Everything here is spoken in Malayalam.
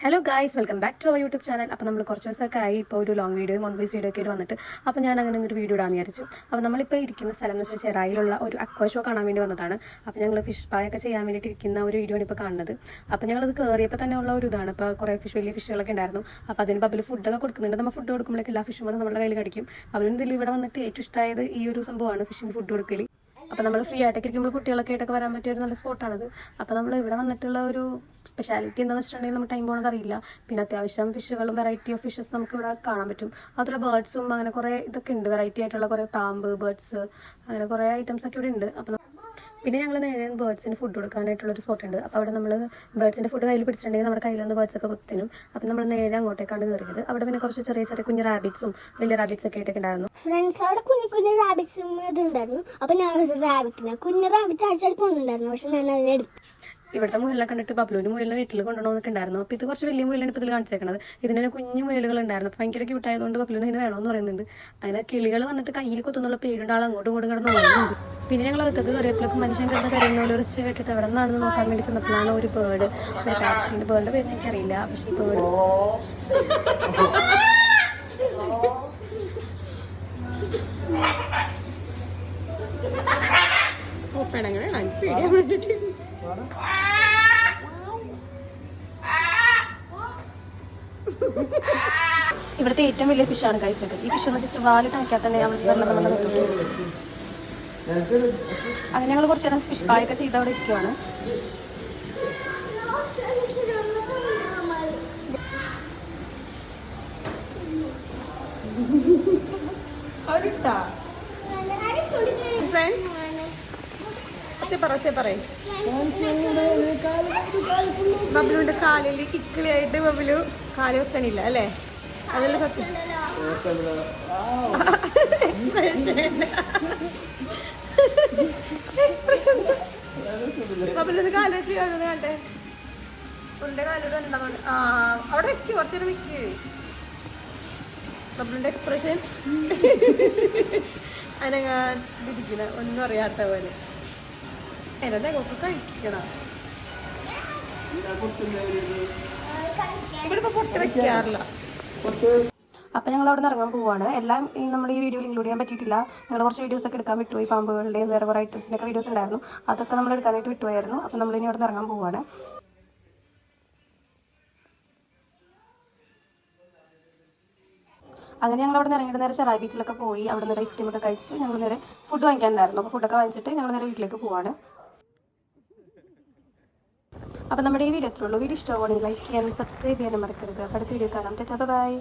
Hello guys, welcome back to our YouTube channel. അപ്പോൾ നമ്മൾ കുറച്ച് ദിവസമൊക്കെ ആയി ഇപ്പോൾ ഒരു ലോങ് വീഡിയോയും ഓൺ വോയിസ് വീഡിയോ ഒക്കെ വന്നിട്ട്. അപ്പോൾ ഞാൻ അങ്ങനെ ഒരു വീഡിയോ ഇടാൻ വിചാരിച്ചു. അപ്പോൾ നമ്മളിപ്പോൾ ഇരിക്കുന്ന സ്ഥലം എന്ന് വെച്ചാൽ ചെറായിലുള്ള ഒരു അക്വാ ഷോ കാണാൻ വേണ്ടി വന്നതാണ്. അപ്പോൾ ഞങ്ങൾ ഫിഷ് പായ ഒക്കെ ചെയ്യാൻ വേണ്ടിയിട്ട് ഇരിക്കുന്ന ഒരു വീഡിയോ ആണ് ഇപ്പോൾ കാണുന്നത്. അപ്പോൾ ഞങ്ങളത് കയറിയപ്പോൾ തന്നെ ഉള്ള ഒരു ഇതാണ്. അപ്പോൾ കുറേ വലിയ ഫിഷുകളൊക്കെ ഉണ്ടായിരുന്നു. അപ്പോൾ അതിന് ബബിൽ ഫുഡൊക്കെ കൊടുക്കുന്നുണ്ട്. നമ്മൾ ഫുഡ് കൊടുക്കുമ്പോഴേക്കും എല്ലാ ഫിഷും വന്ന് നമ്മുടെ കയ്യിൽ കടിക്കും. അവരിതിൽ ഇവിടെ വന്നിട്ട് ഏറ്റവും ഇഷ്ടമായത് ഈ ഒരു സംഭവമാണ്, ഫിഷിന് ഫുഡ് കൊടുക്കൽ. അപ്പോൾ നമ്മൾ ഫ്രീ ആയിട്ടൊക്കെ ഇരിക്കുമ്പോൾ കുട്ടികളൊക്കെ ആയിട്ടൊക്കെ വരാൻ പറ്റിയ ഒരു നല്ല സ്പോട്ടാണത്. അപ്പോൾ നമ്മൾ ഇവിടെ വന്നിട്ടുള്ള ഒരു സ്പെഷ്യാലിറ്റി എന്താണെന്ന് വെച്ചിട്ടുണ്ടെങ്കിൽ നമുക്ക് ടൈം പോകുന്നത് അറിയില്ല. പിന്നെ അത്യാവശ്യം ഫിഷുകളും വെറൈറ്റി ഓഫ് ഫിഷസ് നമുക്ക് ഇവിടെ കാണാൻ പറ്റും. അതുപോലെ ബേർഡ്സും അങ്ങനെ കുറേ ഇതൊക്കെ ഉണ്ട്, വെറൈറ്റി ആയിട്ടുള്ള കുറേ പാമ്പ്, ബേർഡ്സ്, അങ്ങനെ കുറേ ഐറ്റംസ് ഒക്കെ ഇവിടെ ഉണ്ട്. അപ്പോൾ പിന്നെ ഞങ്ങൾ നേരെ ബേർഡ്സിന് ഫുഡ് കൊടുക്കാനായിട്ടുള്ളൊരു സ്പോട്ട് ഉണ്ട്. അപ്പോൾ അവിടെ നമ്മൾ ബേർഡ്സിൻ്റെ ഫുഡ് കയ്യിൽ പിടിച്ചിട്ടുണ്ടെങ്കിൽ നമ്മുടെ കയ്യിലൊന്ന് ബേർഡ്സൊക്കെ കുത്തിനും. അപ്പോൾ നമ്മൾ നേരെ അങ്ങോട്ടേക്കാണ് കയറിയത്. അവിടെ പിന്നെ കുറച്ച് ചെറിയ ചെറിയ കുഞ്ഞു റാബിറ്റ്സും വലിയ റാബിറ്റ്സ് ഒക്കെ ആയിട്ടൊക്കെ ഉണ്ടായിരുന്നു. ഫ്രണ്ട്സ്, അവിടെ കുഞ്ഞു റാബിറ്റ്സും ഇതുണ്ടായിരുന്നു. അപ്പോൾ ഞാനൊരു റാബിറ്റിനെ കുഞ്ഞു റാബിറ്റ്സ് അടിച്ചാൽ പോകുന്നുണ്ടായിരുന്നു. പക്ഷെ ഞാൻ അതിനെടുത്തു. ഇവിടുത്തെ മുയലിനെ കണ്ടിട്ട് ബബ്ലുവിന് മുയലിനെ വീട്ടിൽ കൊണ്ടുപോകണമെന്നൊക്കെ ഉണ്ടായിരുന്നു. അപ്പോൾ ഇത് കുറച്ച് വലിയ മുയലാണ് ഇപ്പോൾ ഇതിൽ കാണിച്ചേക്കുന്നത്. ഇതിന് കുഞ്ഞു മുയലുകൾ ഉണ്ടായിരുന്നു. അപ്പോൾ ഭയങ്കര ക്യൂട്ടായതുകൊണ്ട് ബബ്ലുവിന് ഇതിന് വേണമെന്ന് പറയുന്നുണ്ട്. അങ്ങനെ കിളികൾ വന്നിട്ട് കയ്യിൽ കൊത്തുന്നുള്ള പേരുണ്ട്, ആൾ അങ്ങോട്ടും ഇങ്ങോട്ടും കിടന്ന് പോകുന്നുണ്ട്. പിന്നെ ഞങ്ങൾ അകത്തേക്ക് കയറിയപ്പോഴേക്കും മനുഷ്യൻ കിടന്ന് കരയുന്ന പോലെ ഉറച്ച് കേട്ടിട്ട് എവിടെ നിന്നാണെന്ന് നോക്കാൻ വേണ്ടി ചെന്നപ്പോഴാണ് ഒരു ബേർഡ്, പിന്നെ ബേർഡിൻ്റെ പേര് എനിക്കറിയില്ല. പക്ഷേ ഈ ബേർഡ് ഇവിടുത്തെ ഏറ്റവും വലിയ ഫിഷാണ് കൈസൊക്കെ. ഈ ഫിഷ് ഒന്ന് ജസ്റ്റ് വാലിട്ട് അയക്കാൻ തന്നെ വെള്ളം നമ്മുടെ തൊട്ടിട്ട്. അങ്ങനെ ഞങ്ങൾ കുറച്ച് നേരം ഫിഷ് പായൊക്കെ ചെയ്ത് അവിടെ ഇരിക്കുവാണ്. ബബ്ലുവിന്റെ കാലിൽ കിക്കിളിയായിട്ട് ബബ്ലു കാല് വെക്കണില്ല അല്ലേ? അതല്ല സത്യം. ബബ്ലുവിന്റെ കാല് വെച്ച് കണ്ടേ, ഉണ്ടെ കാലോട് ഉണ്ടാകും. അവിടെ വെക്ക്, കുറച്ചേരം വെക്ക്. ബബ്ലുവിന്റെ എക്സ്പ്രഷൻ അനങ്ങാൻ തിരിക്കണ ഒന്നും അറിയാത്ത പോലെ. എന്നൊക്കെ കഴിക്കണം. ഇവിടെ ഇപ്പൊ പൊട്ട് വെക്കാറില്ല. അപ്പം ഞങ്ങൾ അവിടെ നിന്ന് ഇറങ്ങാൻ പോവാണ്. എല്ലാം നമ്മൾ ഈ വീഡിയോയിൽ ഇൻക്ലൂഡ് ചെയ്യാൻ പറ്റിയിട്ടില്ല. ഞങ്ങൾ കുറച്ച് വീഡിയോസ് ഒക്കെ എടുക്കാൻ വിട്ടുപോയി. പാമ്പുകളുടെയും വേറെ കുറേ ഐറ്റംസിനൊക്കെ വീഡിയോസ് ഉണ്ടായിരുന്നു. അതൊക്കെ നമ്മൾ എടുക്കാനായിട്ട് വിട്ടുപോയായിരുന്നു. അപ്പം നമ്മളിനി അവിടെ നിന്ന് ഇറങ്ങാൻ പോവാണ്. അങ്ങനെ ഞങ്ങൾ അവിടെ നിന്ന് ഇറങ്ങിയിട്ട് നേരെ ചെറായി ബീച്ചിലൊക്കെ പോയി. അവിടെ നിന്ന് ഐസ്ക്രീമൊക്കെ കഴിച്ച് ഞങ്ങൾ നേരെ ഫുഡ് വാങ്ങിക്കാനുണ്ടായിരുന്നു. അപ്പോൾ ഫുഡൊക്കെ വാങ്ങിച്ചിട്ട് ഞങ്ങൾ നേരെ വീട്ടിലേക്ക് പോവാണ്. അപ്പോൾ നമ്മുടെ ഈ വീഡിയോ എത്രയുള്ളൂ. വീഡിയോ ഇഷ്ടമാണെങ്കിൽ ലൈക്ക് ചെയ്യാനും സബ്സ്ക്രൈബ് ചെയ്യാനും മറക്കരുത്. അടുത്ത വീഡിയോ കാണാം. ബൈ.